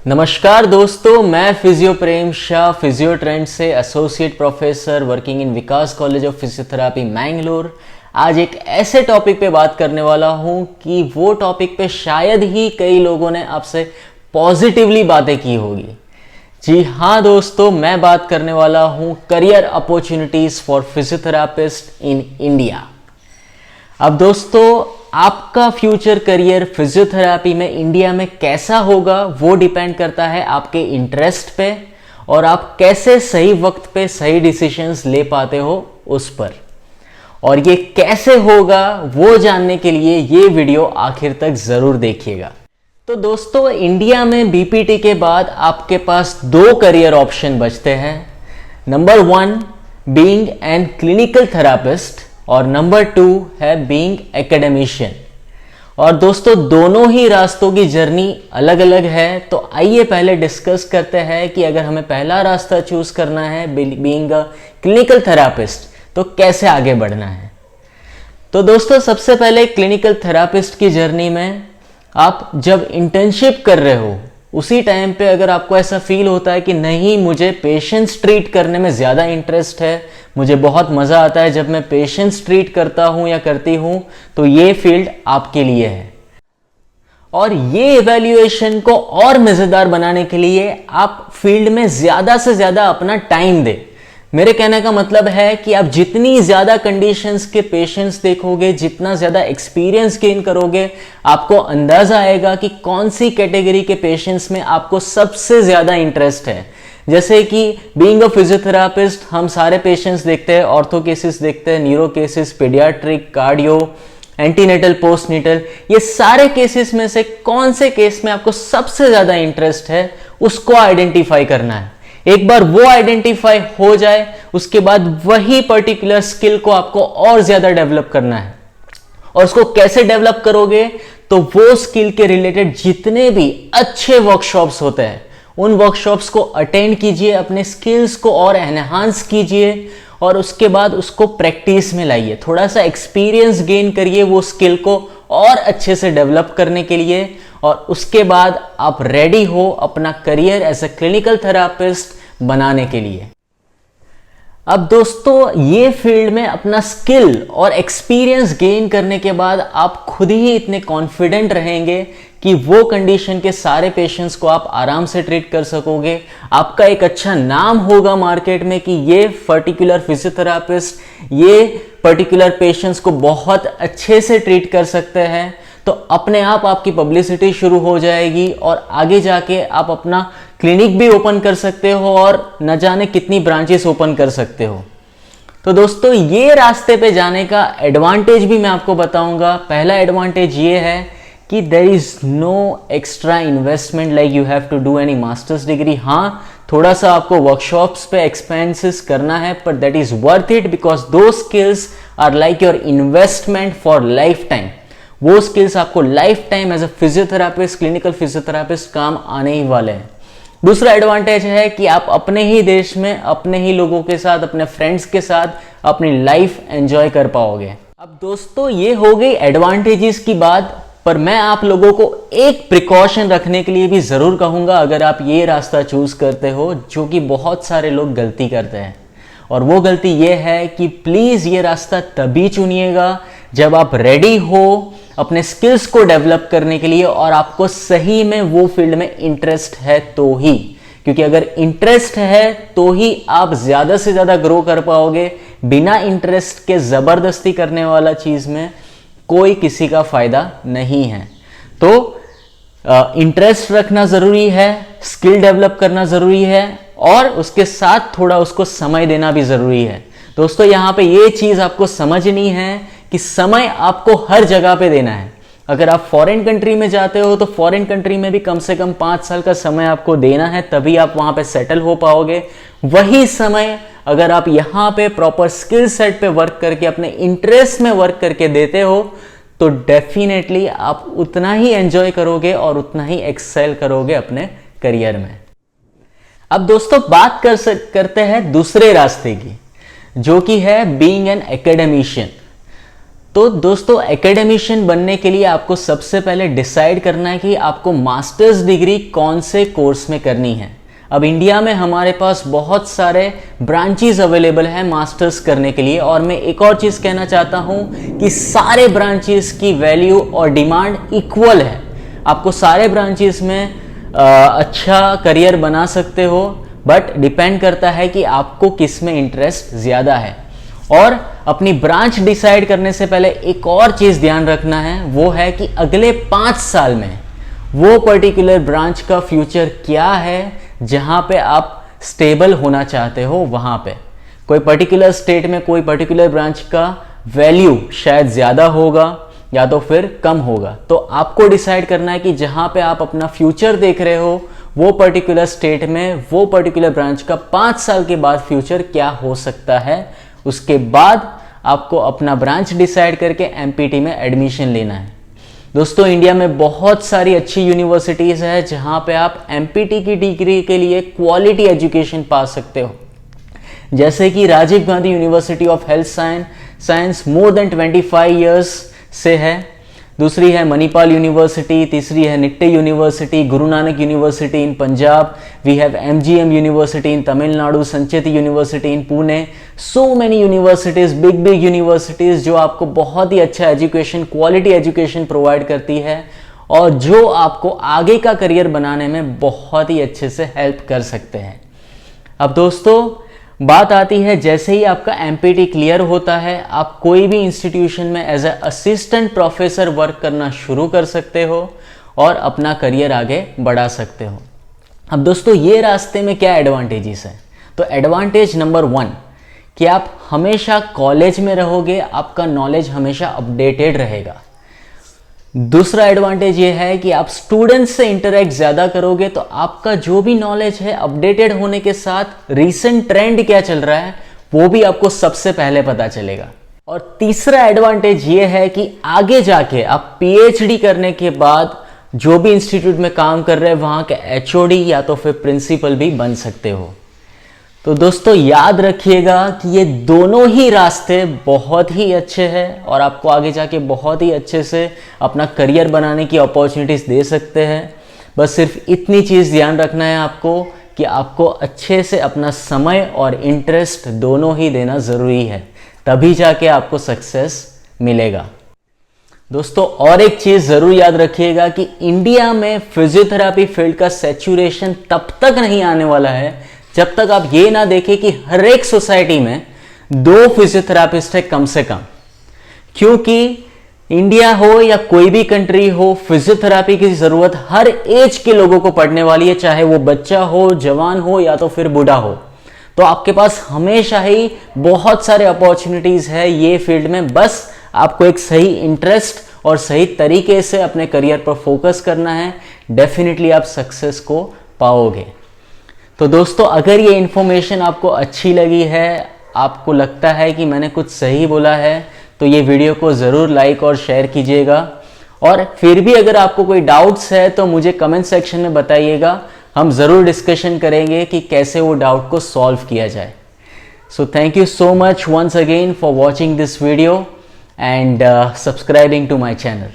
नमस्कार दोस्तों, मैं फिजियो प्रेम शाह फिजियो ट्रेंड से associate professor working in Vikas college of physiotherapy Mangalore. आज एक ऐसे टॉपिक पे बात करने वाला हूं कि वो टॉपिक पे शायद ही कई लोगों ने आपसे पॉजिटिवली बातें की होगी। जी हाँ दोस्तों, मैं बात करने वाला हूं career opportunities for physiotherapist in India. अब दोस्तों, आपका फ्यूचर करियर फिजियोथेरापी में इंडिया में कैसा होगा वो डिपेंड करता है आपके इंटरेस्ट पे और आप कैसे सही वक्त पे सही डिसीजंस ले पाते हो उस पर। और ये कैसे होगा वो जानने के लिए ये वीडियो आखिर तक जरूर देखिएगा। तो दोस्तों, इंडिया में बीपीटी के बाद आपके पास दो करियर ऑप्शन बचते हैं। Number 1 being an clinical therapist और नंबर 2 है बीइंग एकेडमिशियन। और दोस्तों, दोनों ही रास्तों की जर्नी अलग अलग है। तो आइए पहले डिस्कस करते हैं कि अगर हमें पहला रास्ता चूज करना है बीइंग अ क्लिनिकल थेरापिस्ट तो कैसे आगे बढ़ना है। तो दोस्तों, सबसे पहले क्लिनिकल थेरापिस्ट की जर्नी में आप जब इंटर्नशिप कर रहे हो उसी टाइम पे अगर आपको ऐसा फील होता है कि नहीं, मुझे पेशेंट्स ट्रीट करने में ज़्यादा इंटरेस्ट है, मुझे बहुत मज़ा आता है जब मैं पेशेंट्स ट्रीट करता हूँ या करती हूँ, तो ये फील्ड आपके लिए है। और ये इवैल्यूएशन को और मज़ेदार बनाने के लिए आप फील्ड में ज़्यादा से ज़्यादा अपना टाइम दें। मेरे कहने का मतलब है कि आप जितनी ज़्यादा कंडीशंस के पेशेंट्स देखोगे, जितना ज़्यादा एक्सपीरियंस गेन करोगे, आपको अंदाज़ा आएगा कि कौन सी कैटेगरी के पेशेंट्स में आपको सबसे ज़्यादा इंटरेस्ट है। जैसे कि बीइंग अ फिजियोथेरापिस्ट हम सारे पेशेंट्स देखते हैं, ऑर्थो केसेस देखते हैं, neuro cases, paediatric, cardio, antenatal, postnatal, ये सारे केसेस में से कौन से केस में आपको सबसे ज़्यादा इंटरेस्ट है उसको आइडेंटिफाई करना है। एक बार वो आइडेंटिफाई हो जाए उसके बाद वही पर्टिकुलर स्किल को आपको और ज्यादा डेवलप करना है। और उसको कैसे डेवलप करोगे, तो वो स्किल के रिलेटेड जितने भी अच्छे वर्कशॉप्स होते हैं उन वर्कशॉप्स को अटेंड कीजिए, अपने स्किल्स को और एनहांस कीजिए और उसके बाद उसको प्रैक्टिस में लाइए। थोड़ा सा एक्सपीरियंस गेन करिए वो स्किल को और अच्छे से डेवलप करने के लिए, और उसके बाद आप रेडी हो अपना career as a clinical therapist बनाने के लिए। अब दोस्तों, ये फील्ड में अपना स्किल और एक्सपीरियंस गेन करने के बाद आप खुद ही इतने कॉन्फिडेंट रहेंगे कि वो कंडीशन के सारे पेशेंट्स को आप आराम से ट्रीट कर सकोगे। आपका एक अच्छा नाम होगा मार्केट में कि ये पर्टिकुलर फिजियोथेरापिस्ट ये पर्टिकुलर पेशेंट्स को बहुत अच्छे से ट्रीट कर सकते हैं। तो अपने आप आपकी पब्लिसिटी शुरू हो जाएगी और आगे जाके आप अपना क्लिनिक भी ओपन कर सकते हो और न जाने कितनी ब्रांचेस ओपन कर सकते हो। तो दोस्तों, ये रास्ते पे जाने का एडवांटेज भी मैं आपको बताऊंगा। पहला एडवांटेज ये है कि there is no extra investment like you have to do any masters degree. हाँ, थोड़ा सा आपको वर्कशॉप्स पे एक्सपेंसेस करना है, पर that is worth it because those skills are like your investment for lifetime. वो स्किल्स आपको lifetime as a physiotherapist, clinical physiotherapist काम आने ही वाले हैं। दूसरा एडवांटेज है कि आप अपने ही देश में अपने ही लोगों के साथ, अपने फ्रेंड्स के साथ अपनी लाइफ एंजॉय कर पाओगे। अब दोस्तों, ये हो गई एडवांटेजेस की बात, पर मैं आप लोगों को एक प्रिकॉशन रखने के लिए भी जरूर कहूंगा अगर आप ये रास्ता चूज करते हो, जो कि बहुत सारे लोग गलती करते हैं। और वो गलती ये है कि प्लीज ये रास्ता तभी चुनिएगा जब आप रेडी हो अपने स्किल्स को डेवलप करने के लिए और आपको सही में वो फील्ड में इंटरेस्ट है तो ही। क्योंकि अगर इंटरेस्ट है तो ही आप ज्यादा से ज्यादा ग्रो कर पाओगे। बिना इंटरेस्ट के जबरदस्ती करने वाला चीज में कोई किसी का फायदा नहीं है। तो इंटरेस्ट रखना जरूरी है, स्किल डेवलप करना जरूरी है और उसके साथ थोड़ा उसको समय देना भी जरूरी है। दोस्तों, यहां पे ये चीज आपको समझनी है कि समय आपको हर जगह पे देना है। अगर आप फॉरेन कंट्री में जाते हो तो फॉरेन कंट्री में भी कम से कम 5 साल का समय आपको देना है, तभी आप वहां पे सेटल हो पाओगे। वही समय अगर आप यहाँ पे प्रॉपर स्किल सेट पे वर्क करके अपने इंटरेस्ट में वर्क करके देते हो तो डेफिनेटली आप उतना ही एंजॉय करोगे और उतना ही एक्सेल करोगे अपने करियर में। अब दोस्तों, बात करते हैं दूसरे रास्ते की, जो कि है बीइंग एन एकेडमिशियन। तो दोस्तों एकेडमिशियन बनने के लिए आपको सबसे पहले डिसाइड करना है कि आपको मास्टर्स डिग्री कौन से कोर्स में करनी है। अब इंडिया में हमारे पास बहुत सारे ब्रांचेस अवेलेबल हैं मास्टर्स करने के लिए, और मैं एक और चीज़ कहना चाहता हूं कि सारे ब्रांचेस की वैल्यू और डिमांड इक्वल है। आपको सारे ब्रांचेस में अच्छा करियर बना सकते हो, बट डिपेंड करता है कि आपको किस में इंटरेस्ट ज़्यादा है। और अपनी ब्रांच डिसाइड करने से पहले एक और चीज़ ध्यान रखना है, वो है कि अगले 5 साल में वो पर्टिकुलर ब्रांच का फ्यूचर क्या है जहां पे आप स्टेबल होना चाहते हो। वहां पे कोई पर्टिकुलर स्टेट में कोई पर्टिकुलर ब्रांच का वैल्यू शायद ज़्यादा होगा या तो फिर कम होगा। तो आपको डिसाइड करना है कि जहां पे आप अपना फ्यूचर देख रहे हो वो पर्टिकुलर स्टेट में वो पर्टिकुलर ब्रांच का 5 साल के बाद फ्यूचर क्या हो सकता है। उसके बाद आपको अपना ब्रांच डिसाइड करके एमपीटी में एडमिशन लेना है। दोस्तों इंडिया में बहुत सारी अच्छी यूनिवर्सिटीज़ है जहां पे आप एमपीटी की डिग्री के लिए क्वालिटी एजुकेशन पा सकते हो, जैसे कि Rajiv Gandhi university of health science more than 25 years से है। दूसरी है मणिपाल यूनिवर्सिटी, तीसरी है Nitte university, Guru Nanak university in Punjab, we have MGM university in Tamil Nadu, Sancheti university in Pune. So many universities, big universities जो आपको बहुत ही अच्छा एजुकेशन, क्वालिटी एजुकेशन प्रोवाइड करती है और जो आपको आगे का करियर बनाने में बहुत ही अच्छे से हेल्प कर सकते हैं। अब दोस्तों बात आती है, जैसे ही आपका एमपीटी क्लियर होता है आप कोई भी इंस्टीट्यूशन में as a assistant professor work करना शुरू कर सकते हो और अपना करियर आगे बढ़ा सकते हो। अब दोस्तों ये रास्ते में क्या एडवांटेजेस हैं? तो एडवांटेज नंबर 1 कि आप हमेशा कॉलेज में रहोगे, आपका नॉलेज हमेशा अपडेटेड रहेगा। दूसरा एडवांटेज ये है कि आप स्टूडेंट्स से इंटरेक्ट ज़्यादा करोगे तो आपका जो भी नॉलेज है अपडेटेड होने के साथ रीसेंट ट्रेंड क्या चल रहा है वो भी आपको सबसे पहले पता चलेगा। और तीसरा एडवांटेज ये है कि आगे जाके आप पीएचडी करने के बाद जो भी इंस्टीट्यूट में काम कर रहे हैं वहाँ के एचओडी या तो फिर प्रिंसिपल भी बन सकते हो। तो दोस्तों याद रखिएगा कि ये दोनों ही रास्ते बहुत ही अच्छे हैं और आपको आगे जाके बहुत ही अच्छे से अपना करियर बनाने की अपॉर्चुनिटीज़ दे सकते हैं। बस सिर्फ इतनी चीज़ ध्यान रखना है आपको कि आपको अच्छे से अपना समय और इंटरेस्ट दोनों ही देना ज़रूरी है, तभी जाके आपको सक्सेस मिलेगा। दोस्तों और एक चीज़ ज़रूर याद रखिएगा कि इंडिया में फिजियोथेरापी फील्ड का सैचुरेशन तब तक नहीं आने वाला है जब तक आप ये ना देखें कि हर एक सोसाइटी में 2 फिजियोथेरापिस्ट है कम से कम। क्योंकि इंडिया हो या कोई भी कंट्री हो, फिजियोथेरापी की जरूरत हर एज के लोगों को पड़ने वाली है, चाहे वो बच्चा हो, जवान हो या तो फिर बूढ़ा हो। तो आपके पास हमेशा ही बहुत सारे अपॉर्चुनिटीज है ये फील्ड में, बस आपको एक सही इंटरेस्ट और सही तरीके से अपने करियर पर फोकस करना है। डेफिनेटली आप सक्सेस को पाओगे। तो दोस्तों अगर ये इन्फॉर्मेशन आपको अच्छी लगी है, आपको लगता है कि मैंने कुछ सही बोला है, तो ये वीडियो को ज़रूर लाइक और शेयर कीजिएगा। और फिर भी अगर आपको कोई डाउट्स है तो मुझे कमेंट सेक्शन में बताइएगा, हम ज़रूर डिस्कशन करेंगे कि कैसे वो डाउट को सॉल्व किया जाए। So thank you so much once again for watching this video and subscribing to my channel.